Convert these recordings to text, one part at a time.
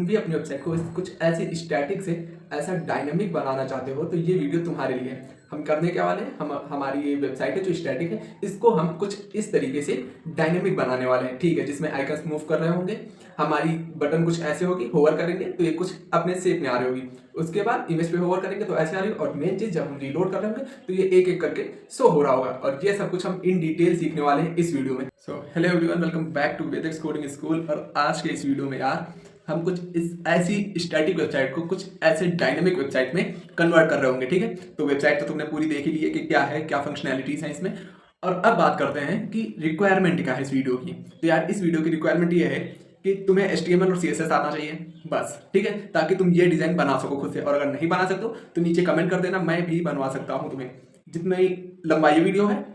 तुम भी अपनी वेबसाइट को कुछ ऐसे स्टैटिक से ऐसा डायनामिक बनाना चाहते हो तो ये वीडियो तुम्हारे लिए है। हम करने क्या वाले हैं, हम हमारी ये वेबसाइट है जो स्टैटिक है इसको हम कुछ इस तरीके से डायनामिक बनाने वाले हैं, ठीक है। जिसमें आइकन्स मूव कर रहे होंगे, हमारी बटन कुछ ऐसे होगी, होवर करेंगे तो ये कुछ अपने शेप में आ रही होगी, उसके बाद इमेज पे होवर करेंगे तो ऐसे आ रही होगी, और मेन चीज जब हम रीलोड कर रहे होंगे तो ये एक एक करके शो हो रहा होगा। और ये सब कुछ हम इन डिटेल सीखने वाले हैं इस वीडियो में। So hello everyone, welcome back to Vedex coding school. और आज के इस वीडियो में यार हम कुछ इस ऐसी स्टैटिक वेबसाइट को कुछ ऐसे डायनेमिक वेबसाइट में कन्वर्ट कर रहे होंगे, ठीक है। तो वेबसाइट तो तुमने पूरी देख ही ली है कि क्या है, क्या फंक्शनैलिटीज हैं इसमें। और अब बात करते हैं कि रिक्वायरमेंट क्या है इस वीडियो की। तो यार इस वीडियो की रिक्वायरमेंट ये है कि तुम्हें HTML और CSS आना चाहिए बस, ठीक है, ताकि तुम ये डिजाइन बना सको खुद से। और अगर नहीं बना सकते हो तो नीचे कमेंट कर देना, मैं भी बनवा सकता हूँ तुम्हें। जितना ही लंबा ये वीडियो है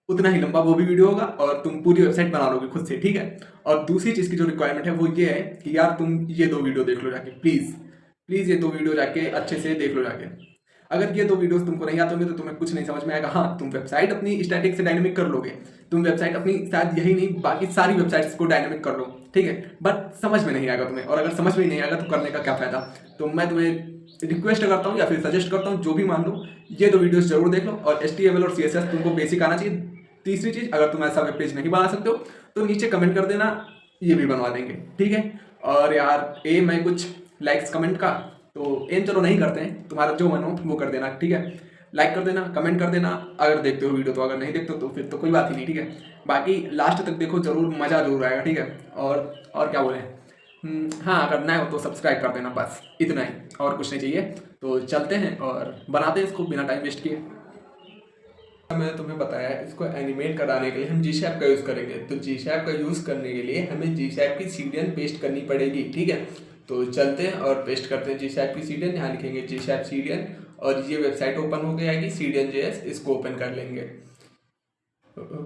उतना ही लंबा वो भी वीडियो होगा और तुम पूरी वेबसाइट बना लोगे खुद से, ठीक है। और दूसरी चीज की जो रिक्वायरमेंट है वो ये है कि यार तुम ये दो वीडियो देख लो जाके, प्लीज प्लीज ये दो वीडियो जाके अच्छे से देख लो जाके। अगर ये दो वीडियोस तुमको नहीं आते होंगे तो तुम्हें कुछ नहीं समझ में आएगा। हाँ, तुम वेबसाइट अपनी स्टैटिक से डायनेमिक कर लोगे, तुम वेबसाइट अपनी शायद यही नहीं बाकी सारी वेबसाइट्स को डायनेमिक कर लो, ठीक है, बट समझ में नहीं आएगा तुम्हें। और अगर समझ में नहीं आएगा तो करने का क्या फायदा। तो मैं तुम्हें रिक्वेस्ट करता हूँ या फिर सजेस्ट करता हूँ, जो भी मान लो, ये दो वीडियोस जरूर देख लो। और HTML और CSS तुमको बेसिक आना चाहिए। तीसरी चीज, अगर तुम ऐसा वेब पेज नहीं बना सकते हो तो नीचे कमेंट कर देना, ये भी बनवा देंगे, ठीक है। और यार एम है कुछ लाइक्स कमेंट का, तो एम चलो नहीं करते हैं, तुम्हारा जो मन हो वो कर देना, ठीक है। लाइक कर देना, कमेंट कर देना अगर देखते हो वीडियो तो, अगर नहीं देखते हो तो फिर तो कोई बात ही नहीं, ठीक है। बाकी लास्ट तक देखो, जरूर मजा जरूर आएगा, ठीक है। और क्या बोले, हाँ, अगर नए हो तो सब्सक्राइब कर देना, बस इतना ही, और कुछ नहीं चाहिए। तो चलते हैं और बनाते हैं इसको बिना टाइम वेस्ट किए। मैंने तुम्हें बताया इसको एनिमेट कराने के लिए हम G-Shape का यूज़ करेंगे। तो G-Shape का यूज़ करने के लिए हमें G-Shape की सीडियन पेस्ट करनी पड़ेगी, ठीक है। तो चलते हैं और पेस्ट करते हैं G-Shape की सीडियन। यहाँ लिखेंगे G-Shape सीडियन और ये वेबसाइट ओपन हो गई आएगी CDN.js, इसको ओपन कर लेंगे।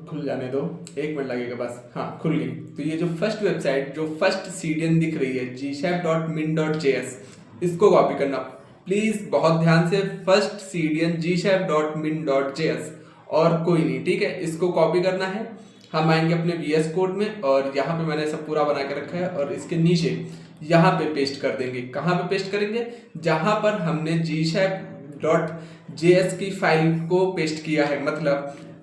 खुल जाने दो, 1 मिनट लगेगा बस। हाँ, खुल गई। तो ये जो फर्स्ट वेबसाइट, जो फर्स्ट सीडियन दिख रही है G-Shape.min.js, इसको कॉपी करना प्लीज, बहुत ध्यान से। फर्स्ट सीडियन G-Shape.min.js और कोई नहीं, ठीक है। इसको कॉपी करना है। हम आएंगे अपने VS कोड में और यहाँ पे मैंने सब पूरा बना के रखा है और इसके नीचे यहाँ पे पेस्ट कर देंगे। कहाँ पे पेस्ट करेंगे? जहाँ पर हमने G-Shape.js की फाइल को पेस्ट किया है।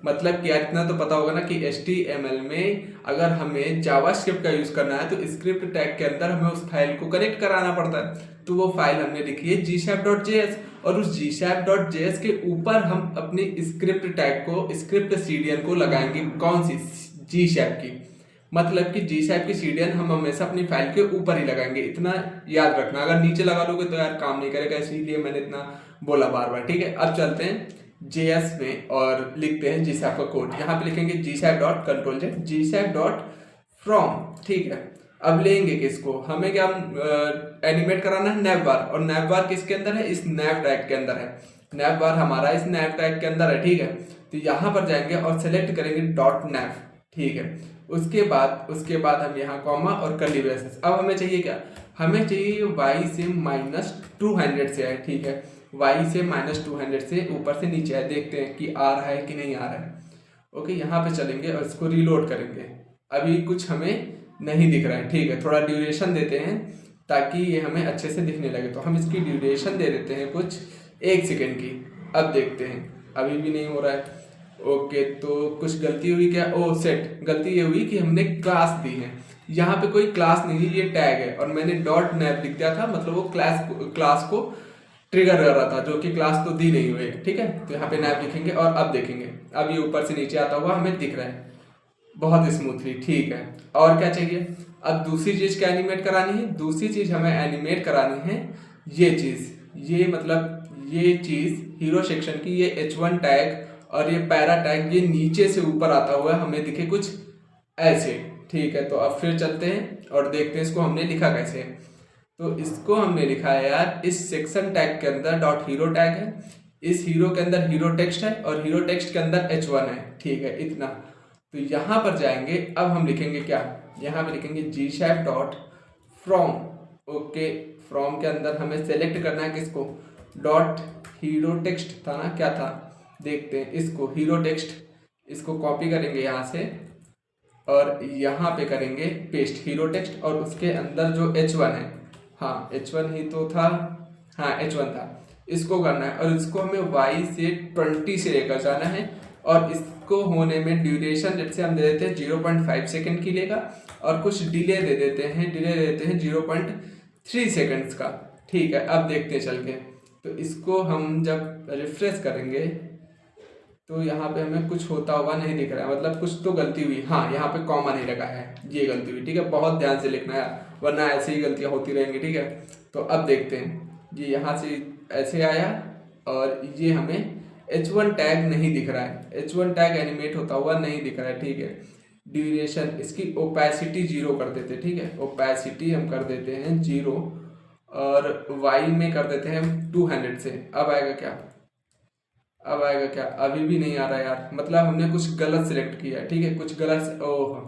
मतलब कि यार इतना तो पता होगा ना कि HTML में अगर हमें जावास्क्रिप्ट का यूज करना है तो स्क्रिप्ट टैग के अंदर हमें उस फाइल को कनेक्ट कराना पड़ता है। तो वो फाइल हमने लिखी है G-Shape.js और उस G-Shape.js के ऊपर हम अपनी स्क्रिप्ट टैग को, स्क्रिप्ट सीडियन को लगाएंगे। कौन सी? G-Shape की। मतलब कि G-Shape की सीडियन हम हमेशा अपनी फाइल के ऊपर ही लगाएंगे, इतना याद रखना। अगर नीचे लगा लोगे तो यार काम नहीं करेगा, इसीलिए मैंने इतना बोला बार बार, ठीक है। अब चलते हैं JS में और लिखते हैं G-Shape का कोड। यहाँ पे लिखेंगे G-Shape.control-Z, G-Shape.from, ठीक है। अब लेंगे किसको, हमें क्या एनिमेट कराना है? नैवबार। और नैवबार किसके अंदर है? इस नैव टैग के अंदर है। नैवबार हमारा इस नैव टैग के अंदर है, ठीक है। तो यहाँ पर जाएंगे और सेलेक्ट करेंगे .nav, ठीक है। उसके बाद हम यहाँ कॉमा और कर्ली ब्रेसेस। अब हमें चाहिए क्या? हमें चाहिए y से -200 से है, ठीक है। y से -200 से ऊपर से नीचे है, देखते हैं कि आ रहा है कि नहीं आ रहा है। ओके, यहाँ पे चलेंगे और इसको रीलोड करेंगे। अभी कुछ हमें नहीं दिख रहा है, ठीक है। थोड़ा ड्यूरेशन देते हैं ताकि ये हमें अच्छे से दिखने लगे। तो हम इसकी ड्यूरेशन दे देते हैं कुछ 1 सेकेंड की। अब देखते हैं, अभी भी नहीं हो रहा है। ओके, तो कुछ गलती हुई क्या? ओ सेट, गलती ये हुई कि हमने क्लास दी है। यहाँ पे कोई क्लास नहीं है, ये टैग है और मैंने .nav लिख दिया था, मतलब वो क्लास को ट्रिगर कर रहा था, जो कि क्लास तो दी नहीं हुई है, ठीक है। तो यहाँ पे nav लिखेंगे और अब देखेंगे, अब ये ऊपर से नीचे आता हुआ हमें दिख रहा है बहुत स्मूथली, ठीक है। और क्या चाहिए? अब दूसरी चीज क्या एनिमेट करानी है? दूसरी चीज हमें एनिमेट करानी है ये चीज, ये चीज हीरो सेक्शन की, ये H1 टैग और ये पैरा टैग, ये नीचे से ऊपर आता हुआ हमें दिखे कुछ ऐसे, ठीक है। तो अब फिर चलते हैं और देखते हैं इसको हमने लिखा कैसे। तो इसको हमने लिखा है यार, इस सेक्शन टैग के अंदर .hero टैग है, इस हीरो के अंदर हीरो टेक्स्ट है और हीरो टेक्स्ट के अंदर H1 है, ठीक है, इतना। तो यहाँ पर जाएंगे, अब हम लिखेंगे क्या? यहाँ पे लिखेंगे G-Shape.from, ओके। फ्रॉम के अंदर हमें सेलेक्ट करना है किसको? .hero टेक्स्ट था ना, क्या था देखते हैं, इसको हीरो टेक्स्ट, इसको कॉपी करेंगे यहाँ से और यहाँ पे करेंगे पेस्ट हीरो टेक्स्ट और उसके अंदर जो H1 है हाँ H1 ही तो था, हाँ H1 था। इसको करना है और इसको हमें y से 20 से लेकर जाना है और इसको होने में ड्यूरेशन जैसे हम दे देते हैं 0.5 सेकेंड की लेगा और कुछ डिले दे देते हैं, 0.3 सेकेंड्स का। ठीक है, अब देखते हैं चल के। तो इसको हम जब रिफ्रेश करेंगे तो यहाँ पे हमें कुछ होता हुआ नहीं दिख रहा है, मतलब कुछ तो गलती हुई। हाँ, यहाँ पे कॉमा नहीं लगा है, ये गलती हुई। ठीक है, बहुत ध्यान से लिखना है वरना ऐसे ही गलतियाँ होती रहेंगी। ठीक है, तो अब देखते हैं, ये यहाँ से ऐसे आया और ये हमें H1 टैग नहीं दिख रहा है, H1 टैग एनिमेट होता हुआ नहीं दिख रहा है। ठीक है, ड्यूरेशन इसकी ओपेसिटी 0 कर देते हैं। ठीक है, ओपेसिटी हम कर देते हैं 0 और वाई में कर देते हैं 200 से। अब आएगा क्या, अब आएगा क्या, अभी भी नहीं आ रहा यार, मतलब हमने कुछ गलत सिलेक्ट किया है। ठीक है, कुछ गलत, ओह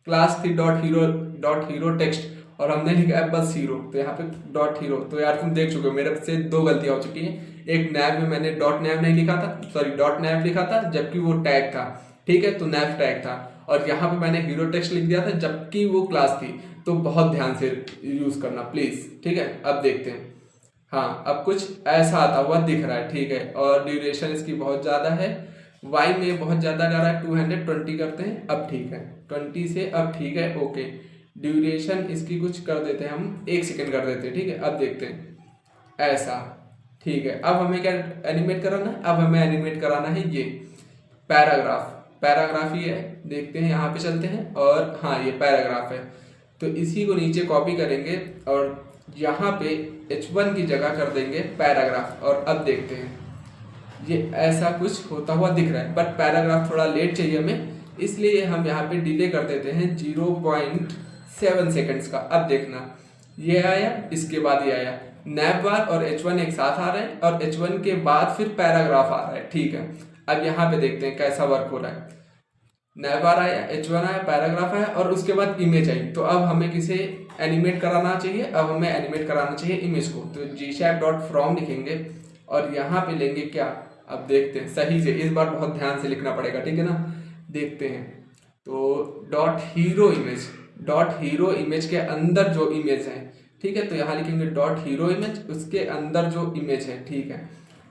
क्लास थी डॉट हीरो टेक्स्ट और हमने लिखा है बस हीरो, तो यहाँ पे डॉट हीरो। तो यार तुम देख चुके हो मेरे से 2 गलतियां हो चुकी हैं। एक नैव में मैंने डॉट नैव नहीं लिखा था, सॉरी डॉट नैव लिखा था जबकि वो टैग था। ठीक है, तो नैव टैग था और यहाँ पे मैंने हीरो टेक्स्ट लिख दिया था जबकि वो क्लास थी। तो बहुत ध्यान से यूज करना प्लीज। ठीक है, अब देखते हैं। हाँ, अब कुछ ऐसा आता हुआ दिख रहा है। ठीक है, और ड्यूरेशन इसकी बहुत ज़्यादा है, वाई में बहुत ज़्यादा जा रहा है, 220 करते हैं। अब ठीक है, 20 से अब ठीक है, ओके। ड्यूरेशन इसकी कुछ कर देते हैं हम, 1 सेकेंड कर देते हैं। ठीक है, अब देखते हैं ऐसा। ठीक है, अब हमें क्या एनिमेट कराना है, अब हमें एनिमेट कराना है ये पैराग्राफ ही है। देखते हैं, यहाँ पे चलते हैं और हाँ ये पैराग्राफ है। तो इसी को नीचे कॉपी करेंगे और यहाँ पे H1 की जगह कर देंगे पैराग्राफ। और अब देखते हैं, ये ऐसा कुछ होता हुआ दिख रहा है, बट पैराग्राफ थोड़ा लेट चाहिए हमें, इसलिए हम यहाँ पे डिले कर देते हैं 0.7 सेकेंड्स का। अब देखना, ये आया, इसके बाद ये आया, नैव बार और H1 एक साथ आ रहे हैं और H1 के बाद फिर पैराग्राफ आ रहा है। ठीक है, अब यहाँ पे देखते हैं कैसा वर्क हो रहा है। नैव बार आया, H1 आया, पैराग्राफ आया और उसके बाद इमेज आई। तो अब हमें किसे एनिमेट कराना चाहिए, अब हमें एनिमेट कराना चाहिए इमेज को। तो gshap.from लिखेंगे और यहाँ पे लेंगे क्या, अब देखते हैं सही से, इस बार बहुत ध्यान से लिखना पड़ेगा। ठीक है ना, देखते हैं। तो डॉट हीरो इमेज के अंदर जो इमेज है, ठीक है, तो यहाँ लिखेंगे डॉट हीरो इमेज, उसके अंदर जो इमेज है। ठीक है,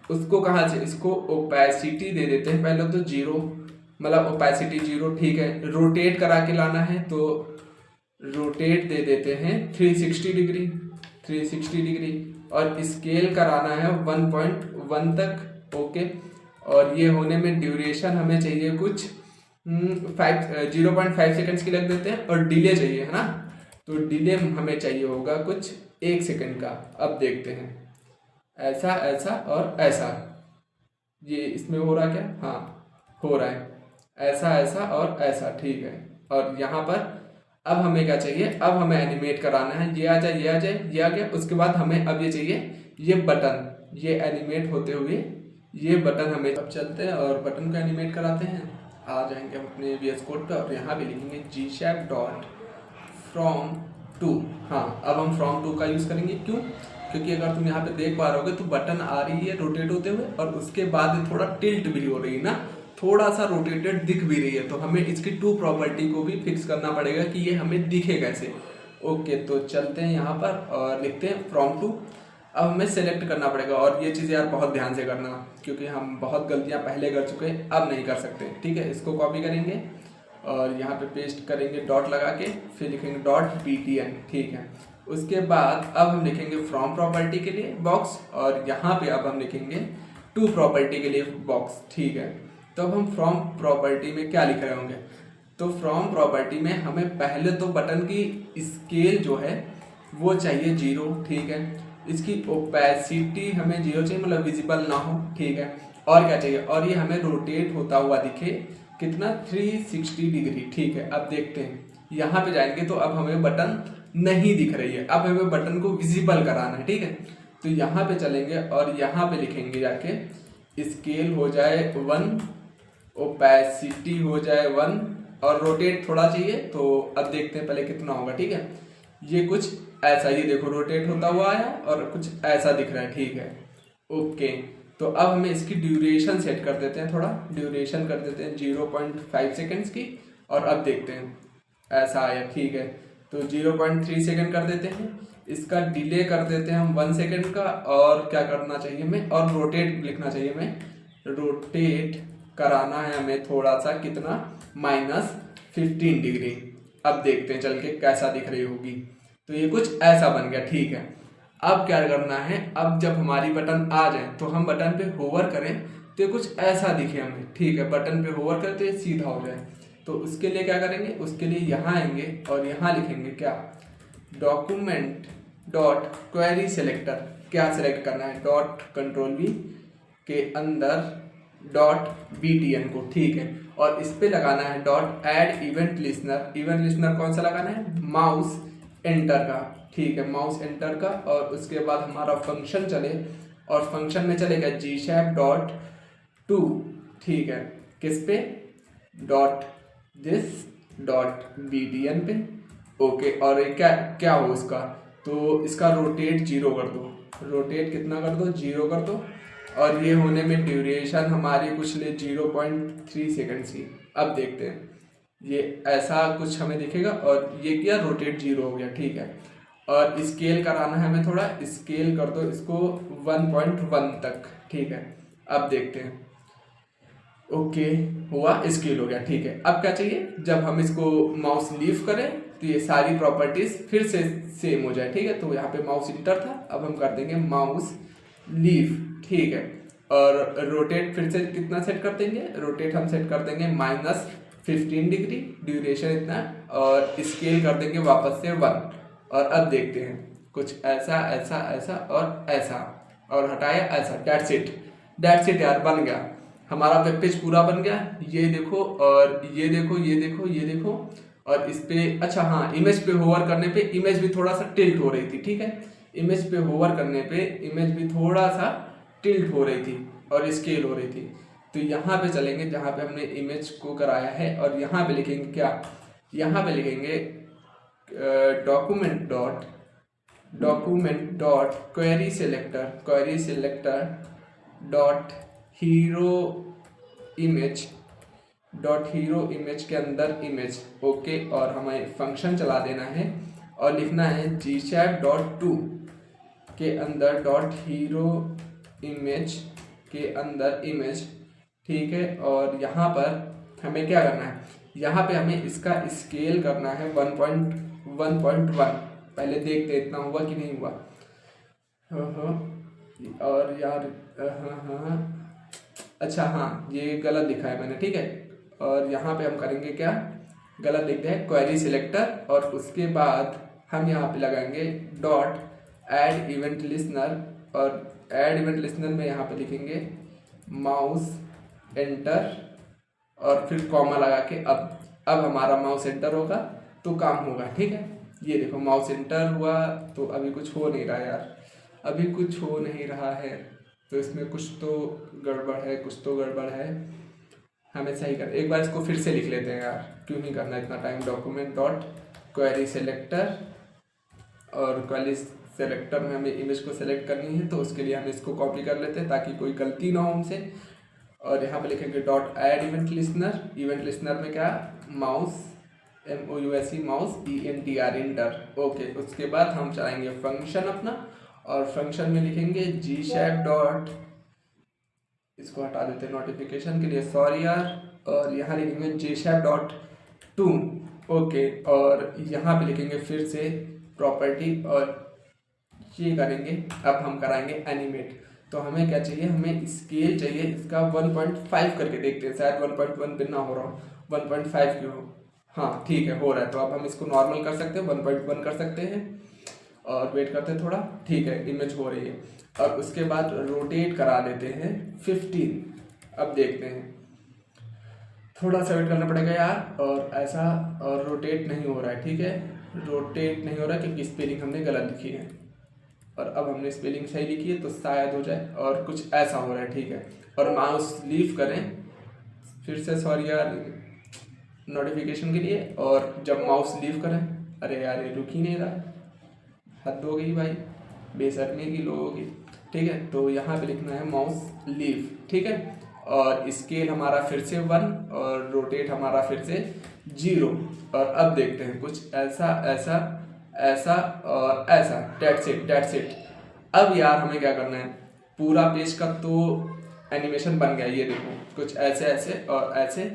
उसको कहाँ से, इसको ओपेसिटी दे देते हैं पहले तो 0, मतलब ओपेसिटी 0। ठीक है, रोटेट करा के लाना है तो रोटेट दे देते हैं 360 डिग्री और स्केल कराना है 1.1 तक। ओके, और ये होने में ड्यूरेशन हमें चाहिए कुछ 0.5 सेकेंड्स की लग देते हैं और डिले चाहिए, है ना, तो डिले हमें चाहिए होगा कुछ 1 सेकेंड का। अब देखते हैं, ऐसा ऐसा और ऐसा, ये इसमें हो रहा क्या, हाँ हो रहा है, ऐसा ऐसा और ऐसा। ठीक है, और यहाँ पर अब हमें क्या चाहिए, अब हमें एनिमेट कराना है, ये आ जाए, ये आ जाए, ये आ गया। उसके बाद हमें अब ये चाहिए, ये बटन, ये एनिमेट होते हुए ये बटन हमें। अब चलते हैं और बटन को एनिमेट कराते हैं। आ जाएंगे हम अपने VS कोड पे और यहाँ पे लिखेंगे gshap.from to। हाँ, अब हम from to का यूज़ करेंगे, क्यों, क्योंकि अगर तुम यहाँ पे देख पा रहे होगे तो बटन आ रही है रोटेट होते हुए और उसके बाद थोड़ा टिल्ट भी हो रही है ना, थोड़ा सा रोटेटेड दिख भी रही है। तो हमें इसकी टू प्रॉपर्टी को भी फिक्स करना पड़ेगा कि ये हमें दिखे कैसे। ओके, तो चलते हैं यहाँ पर और लिखते हैं फ्रॉम टू। अब हमें सेलेक्ट करना पड़ेगा और ये चीज़ यार बहुत ध्यान से करना, क्योंकि हम बहुत गलतियाँ पहले कर चुके हैं, अब नहीं कर सकते। ठीक है, इसको कॉपी करेंगे और यहाँ पे पेस्ट करेंगे डॉट लगा के, फिर लिखेंगे .btn। ठीक है, उसके बाद अब हम लिखेंगे फ्रॉम प्रॉपर्टी के लिए बॉक्स और यहाँ पे अब हम लिखेंगे टू प्रॉपर्टी के लिए बॉक्स। ठीक है, तो अब हम फ्रॉम प्रॉपर्टी में क्या लिख रहे होंगे, तो फ्रॉम प्रॉपर्टी में हमें पहले तो बटन की स्केल जो है वो चाहिए 0। ठीक है, इसकी ओपेसिटी हमें 0 चाहिए, मतलब विजिबल ना हो। ठीक है, और क्या चाहिए, और ये हमें रोटेट होता हुआ दिखे कितना, 360 डिग्री। ठीक है, अब देखते हैं, यहाँ पे जाएंगे तो अब हमें बटन नहीं दिख रही है, अब हमें बटन को विजिबल कराना है। ठीक है, तो यहाँ पे चलेंगे और यहाँ पे लिखेंगे जाके स्केल हो जाए 1, ओपेसिटी हो जाए 1 और रोटेट थोड़ा चाहिए। तो अब देखते हैं पहले कितना होगा। ठीक है, ये कुछ ऐसा, ये देखो रोटेट होता हुआ आया और कुछ ऐसा दिख रहा है। ठीक है, ओके, तो अब हमें इसकी ड्यूरेशन सेट कर देते हैं, थोड़ा ड्यूरेशन कर देते हैं 0.5 सेकेंड्स की और अब देखते हैं ऐसा आया। ठीक है, तो 0.3 सेकेंड कर देते हैं इसका डिले कर देते हैं हम 1 सेकेंड का, और क्या करना चाहिए हमें, और रोटेट लिखना चाहिए हमें, रोटेट कराना है हमें थोड़ा सा, कितना, -15 डिग्री। अब देखते हैं चल के कैसा दिख रही होगी। तो ये कुछ ऐसा बन गया, ठीक है। अब क्या करना है, अब जब हमारी बटन आ जाए तो हम बटन पे होवर करें तो ये कुछ ऐसा दिखे हमें, ठीक है। बटन पे होवर करते तो सीधा हो जाए। तो उसके लिए क्या करेंगे, उसके लिए यहाँ आएंगे और यहाँ लिखेंगे क्या, डॉक्यूमेंट डॉट क्वेरी सेलेक्टर। क्या सेलेक्ट करना है, डॉट कंट्रोल वी के अंदर डॉट BTN को, ठीक है। और इस पे लगाना है dot add event listener. Event listener कौन सा लगाना है, माउस एंटर का, ठीक है, माउस एंटर का। और उसके बाद हमारा फंक्शन चले, और फंक्शन में चलेगा gshap.to, ठीक है, किस पे, डॉट दिस डॉट BTN पे, ओके। और ये क्या क्या हो इसका, तो इसका रोटेट 0 कर दो, रोटेट कितना कर दो, 0 कर दो। और ये होने में ड्यूरेशन हमारी कुछ ले 0.3 सेकेंड्स की। अब देखते हैं, ये ऐसा कुछ हमें दिखेगा, और ये क्या, रोटेट 0 हो गया, ठीक है। और स्केल कराना है हमें थोड़ा, स्केल कर दो इसको 1.1 तक, ठीक है। अब देखते हैं, ओके हुआ, स्केल हो गया, ठीक है। अब क्या चाहिए, जब हम इसको माउस लीव करें तो ये सारी प्रॉपर्टीज फिर से सेम हो जाए, ठीक है। तो यहाँ पे माउस इंटर था, अब हम कर देंगे माउस लीव, ठीक है। और रोटेट फिर से कितना सेट कर देंगे, रोटेट हम सेट कर देंगे -15 डिग्री, ड्यूरेशन इतना, और स्केल कर देंगे वापस से 1। और अब देखते हैं, कुछ ऐसा ऐसा ऐसा और ऐसा, और हटाया ऐसा, डेट्स इट यार, बन गया हमारा वेब पेज, पूरा बन गया। ये देखो, और ये देखो, ये देखो, ये देखो। और इस पे, अच्छा हाँ, इमेज पे होवर करने पे इमेज भी थोड़ा सा टिल्ट हो रही थी, ठीक है। इमेज पे होवर करने पे इमेज भी थोड़ा सा टिल्ट हो रही थी और स्केल हो रही थी। तो यहाँ पे चलेंगे जहाँ पे हमने इमेज को कराया है, और यहाँ पे लिखेंगे क्या, यहाँ पे लिखेंगे document dot query selector dot hero image के अंदर इमेज, ओके। और हमें फंक्शन चला देना है और लिखना है gshap.to के अंदर डॉट हीरो इमेज के अंदर इमेज, ठीक है। और यहाँ पर हमें क्या करना है, यहाँ पे हमें इसका स्केल करना है 1.1। पहले देखते इतना हुआ कि नहीं हुआ। और यार हाँ, अच्छा हाँ, ये गलत लिखा है मैंने, ठीक है। और यहाँ पे हम करेंगे क्या, गलत लिखते हैं क्वेरी सिलेक्टर, और उसके बाद हम यहाँ पे लगाएंगे डॉट ऐड इवेंट लिस्नर, और ऐड इवेंट लिस्नर में यहाँ पे लिखेंगे माउस एंटर, और फिर कॉमा लगा के अब हमारा माउस एंटर होगा तो काम होगा, ठीक है। ये देखो माउस एंटर हुआ, तो अभी कुछ हो नहीं रहा यार, अभी कुछ हो नहीं रहा है। तो इसमें कुछ तो गड़बड़ है, हमें सही कर, एक बार इसको फिर से लिख लेते हैं यार, क्यों नहीं करना इतना time. Document dot query selector, और क्वेरी सेलेक्टर में हमें इमेज को सेलेक्ट करनी है, तो उसके लिए हम इसको कॉपी कर लेते हैं ताकि कोई गलती ना हो हमसे। और यहाँ पे लिखेंगे डॉट ऐड इवेंट लिस्नर में क्या, mouse MOUSE mouse ENTR inter, okay. उसके बाद हम चलाएंगे फंक्शन अपना, और फंक्शन में लिखेंगे gshap डॉट, इसको हटा देते हैं नोटिफिकेशन के लिए, सॉरी यार। और यहाँ लिखेंगे gshap.to, ओके। और यहाँ पे लिखेंगे फिर से प्रॉपर्टी, और ये करेंगे, अब हम कराएंगे एनिमेट। तो हमें क्या चाहिए, हमें स्केल चाहिए इसका 1.5 करके देखते हैं, शायद 1.1 पे ना हो रहा हो, 1.5 क्यों हो, हाँ ठीक है हो रहा है। तो अब हम इसको नॉर्मल कर सकते हैं, 1.1 कर सकते हैं, और वेट करते हैं थोड़ा, ठीक है, इमेज हो रही है। और उसके बाद रोटेट करा देते हैं 15। अब देखते हैं, थोड़ा सा वेट करना पड़ेगा यार, और ऐसा, और रोटेट नहीं हो रहा है, ठीक है, रोटेट नहीं हो रहा है क्योंकि स्पेलिंग हमने गलत लिखी है। और अब हमने स्पेलिंग सही लिखी है तो शायद हो जाए, और कुछ ऐसा हो रहा है, ठीक है। और माउस लीव करें फिर से, सॉरी यार नोटिफिकेशन के लिए। और जब माउस लीव करें, अरे यार ये रुक ही नहीं रहा, हद हो गई भाई, बेशर्मी की लोगों की, ठीक है। तो यहाँ पे लिखना है माउस लीव, ठीक है। और स्केल हमारा फिर से 1, और रोटेट हमारा फिर से 0। और अब देखते हैं कुछ ऐसा ऐसा ऐसा और ऐसा, डेट्स इट। अब यार हमें क्या करना है, पूरा पेज का तो एनिमेशन बन गया, ये देखो कुछ ऐसे ऐसे और ऐसे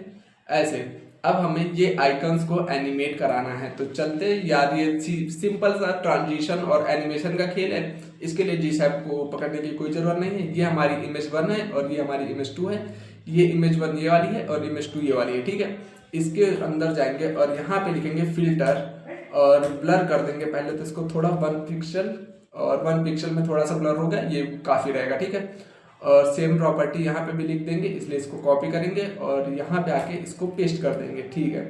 ऐसे। अब हमें ये आइकन्स को एनिमेट कराना है, तो चलते यार, ये सिंपल सा ट्रांजिशन और एनिमेशन का खेल है। इसके लिए जी शैप को पकड़ने की कोई ज़रूरत नहीं है। ये हमारी इमेज 1 है और ये हमारी इमेज 2 है। ये इमेज 1 ये वाली है और इमेज 2 ये वाली है, ठीक है। इसके अंदर जाएंगे और यहाँ पे लिखेंगे फिल्टर और ब्लर कर देंगे पहले तो इसको थोड़ा 1 पिक्सल, और 1 पिक्सल में थोड़ा सा ब्लर होगा, ये काफ़ी रहेगा, ठीक है। और सेम प्रॉपर्टी यहाँ पे भी लिख देंगे, इसलिए इसको कॉपी करेंगे और यहाँ पे आके इसको पेस्ट कर देंगे, ठीक है।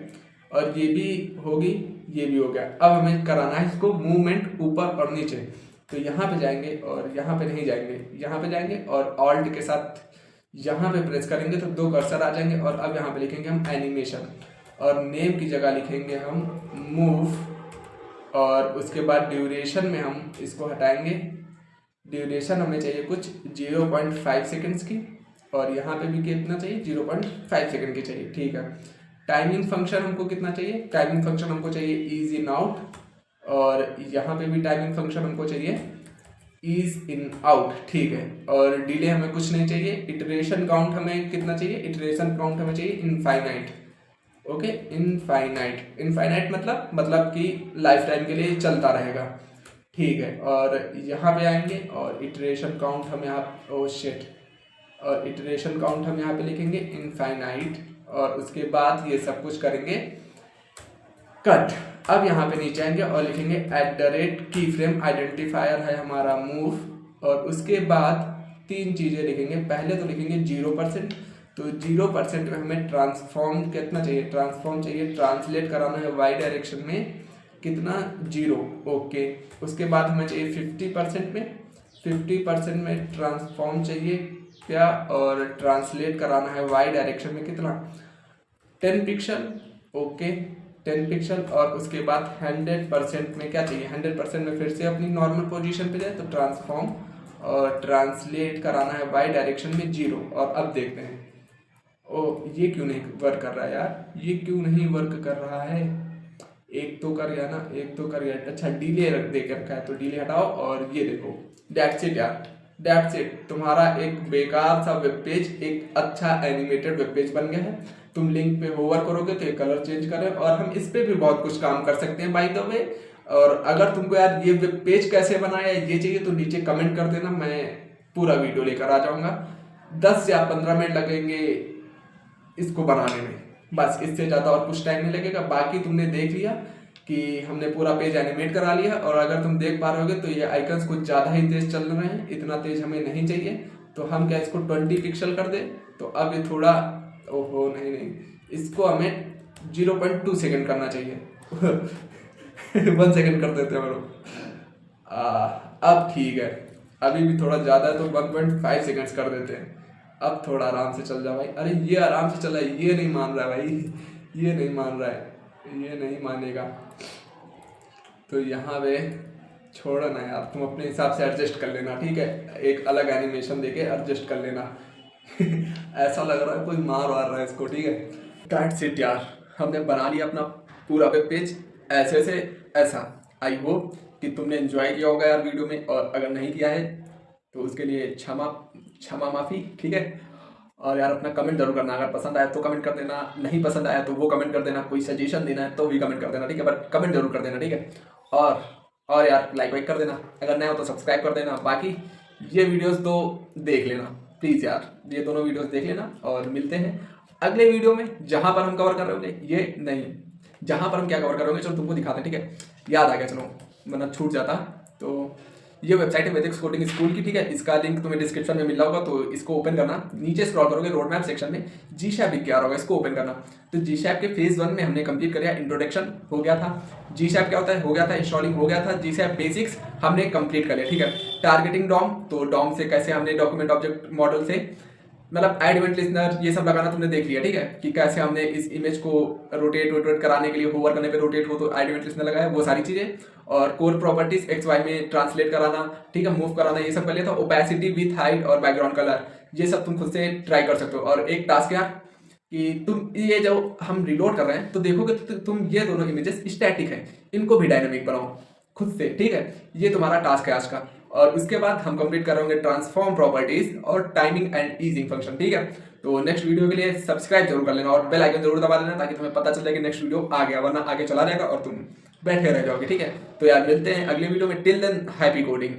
और ये भी होगी, ये भी हो गया। अब हमें कराना है इसको मूवमेंट ऊपर और नीचे, तो यहाँ पे जाएंगे और यहाँ पे नहीं जाएंगे, यहाँ पे जाएंगे और ऑल्ट के साथ यहाँ पे प्रेस करेंगे तो 2 कर्सर आ जाएंगे। और अब यहाँ पे लिखेंगे हम एनिमेशन और नेम की जगह लिखेंगे हम मूव, और उसके बाद ड्यूरेशन में हम इसको हटाएंगे। ड्यूरेशन हमें चाहिए कुछ 0.5 सेकेंड्स की, और यहाँ पे भी कितना चाहिए, 0.5 सेकेंड की चाहिए, ठीक है। टाइमिंग फंक्शन हमको कितना चाहिए, टाइमिंग फंक्शन हमको चाहिए ईज इन आउट, और यहाँ पे भी टाइमिंग फंक्शन हमको चाहिए ईज इन आउट, ठीक है। और डिले हमें कुछ नहीं चाहिए। इटरेशन काउंट हमें कितना चाहिए, इटरेशन काउंट हमें चाहिए इनफाइनाइट, ओके। इनफाइनाइट मतलब कि लाइफ टाइम के लिए चलता रहेगा, ठीक है। और यहाँ पे आएंगे और इटरेशन काउंट हम यहाँ, ओ शिट, और इटरेशन काउंट हम यहाँ पे लिखेंगे इनफाइनाइट, और उसके बाद ये सब कुछ करेंगे कट। अब यहाँ पे नीचे आएंगे और लिखेंगे @ की फ्रेम आइडेंटिफायर है हमारा मूव, और उसके बाद 3 चीज़ें लिखेंगे। पहले तो लिखेंगे 0%, तो 0% में हमें ट्रांसफॉर्म कितना चाहिए, ट्रांसफॉर्म चाहिए, ट्रांसलेट कराना है वाई डायरेक्शन में कितना, 0, ओके। उसके बाद हमें चाहिए 50% में ट्रांसफॉर्म चाहिए क्या, और ट्रांसलेट कराना है वाई डायरेक्शन में कितना, 10 पिक्सल, ओके, 10 पिक्सल। और उसके बाद 100% में क्या चाहिए, 100% में फिर से अपनी नॉर्मल पोजीशन पे जाए, तो ट्रांसफॉर्म और ट्रांसलेट कराना है वाई डायरेक्शन में 0। और अब देखते हैं, ओ ये क्यों नहीं वर्क कर रहा है यार, ये क्यों नहीं वर्क कर रहा है, एक तो कर गया ना, एक तो कर गया। अच्छा डिले दे के रखा है, तो डिले हटाओ, और ये देखो दैट्स इट यार, दैट्स इट। तुम्हारा एक बेकार सा वेब पेज एक अच्छा एनिमेटेड वेब पेज बन गया है। तुम लिंक पे होवर करोगे तो ये कलर चेंज करें, और हम इस पे भी बहुत कुछ काम कर सकते हैं बाय द वे। और अगर तुमको यार ये वेब पेज कैसे बनाया ये चाहिए तो नीचे कमेंट कर देना, मैं पूरा वीडियो लेकर आ जाऊंगा। 10 या 15 मिनट लगेंगे इसको बनाने में, बस, इससे ज़्यादा और कुछ टाइम नहीं लगेगा। बाकी तुमने देख लिया कि हमने पूरा पेज एनिमेट करा लिया, और अगर तुम देख पा रहे होगे तो ये आइकन्स कुछ ज़्यादा ही तेज चल रहे हैं, इतना तेज हमें नहीं चाहिए। तो हम क्या इसको 20 पिक्सल कर दे, तो अब ये थोड़ा, ओहो नहीं, इसको हमें 0.2 सेकेंड करना चाहिए 1 सेकेंड कर देते हैं हम लोग। अब ठीक है, अभी भी थोड़ा ज़्यादा है तो 1.5 सेकेंड्स कर देते हैं। अब थोड़ा आराम से चल जा भाई, अरे ये आराम से चला है, ये नहीं मान रहा है भाई, ये नहीं मान रहा है, ये नहीं मानेगा। तो यहाँ पे छोड़ो ना यार, तुम अपने हिसाब से एडजस्ट कर लेना, ठीक है, एक अलग एनिमेशन देके एडजस्ट कर लेना ऐसा लग रहा है कोई मार रहा है इसको, ठीक है। दैट्स इट यार, हमने बना लिया अपना पूरा वेब पेज ऐसे से ऐसा। आई होप कि तुमने एंजॉय किया होगा यार वीडियो में, और अगर नहीं किया है तो उसके लिए क्षमा माफ़ी, ठीक है। और यार अपना कमेंट जरूर करना, अगर पसंद आया तो कमेंट कर देना, नहीं पसंद आया तो वो कमेंट कर देना, कोई सजेशन देना है तो भी कमेंट कर देना, ठीक है, बट कमेंट जरूर कर देना, ठीक है। और यार लाइक वाइक कर देना, अगर नया हो तो सब्सक्राइब कर देना। बाकी ये वीडियोस तो देख लेना प्लीज़ यार, ये दोनों वीडियोस देख लेना, और मिलते हैं अगले वीडियो में जहाँ पर हम कवर कर रहे होंगे, ये नहीं, जहाँ पर हम क्या कवर कर रहे होंगे चलो तुमको दिखाते हैं, ठीक है। याद आ गया, चलो वरना छूट जाता। तो ये वेबसाइट है वेदिक्स कोडिंग स्कूल की, ठीक है, इसका लिंक तुम्हें डिस्क्रिप्शन में मिल रहा होगा, तो इसको ओपन करना। नीचे स्क्रॉल करोगे रोड मैप सेक्शन में जी शैप लिख के आ रहा होगा, इसको ओपन करना। तो जी शैप के फेज 1 में हमने कंप्लीट कर लिया, इंट्रोडक्शन हो गया था, जी शैप क्या होता है हो गया था, इंस्टॉलिंग हो गया था, जी शैप बेसिक्स हमने कंप्लीट कर लिया, ठीक है। टारगेटिंग डॉम, तो डॉम से कैसे हमने डॉक्यूमेंट ऑब्जेक्ट मॉडल से मतलब ऐड इवेंट लिस्नर ये सब लगाना तुमने देख लिया, ठीक है, कि कैसे हमने इस इमेज को रोटेट कराने के लिए होवर करने पे रोटेट हो तो ऐड इवेंट लिस्नर लगाया, वो सारी चीजें। और कोर प्रॉपर्टीज XY में ट्रांसलेट कराना, ठीक है, मूव कराना, ये सब कर लिया था। ओपेसिटी विथ हाइट और बैकग्राउंड कलर, ये सब तुम खुद से ट्राई कर सकते हो। और एक टास्क यार कि तुम ये जो हम रिलोड कर रहे हैं तो देखोगे तो तुम ये दोनों इमेजेस स्टैटिक हैं, इनको भी डायनामिक बनाओ। खुद से, ठीक है। ये तुम्हारा टास्क है आज का। और उसके बाद हम कंप्लीट करेंगे ट्रांसफॉर्म प्रॉपर्टीज और टाइमिंग एंड ईजिंग फंक्शन, ठीक है। तो नेक्स्ट वीडियो के लिए सब्सक्राइब जरूर कर लेना और बेल आइकन जरूर दबा देना ताकि तुम्हें पता चल जाए कि नेक्स्ट वीडियो आ गया, वरना आगे चला जाएगा और तुम बैठे रह जाओगे, ठीक है। तो यार मिलते हैं अगले वीडियो में। Till than happy coding.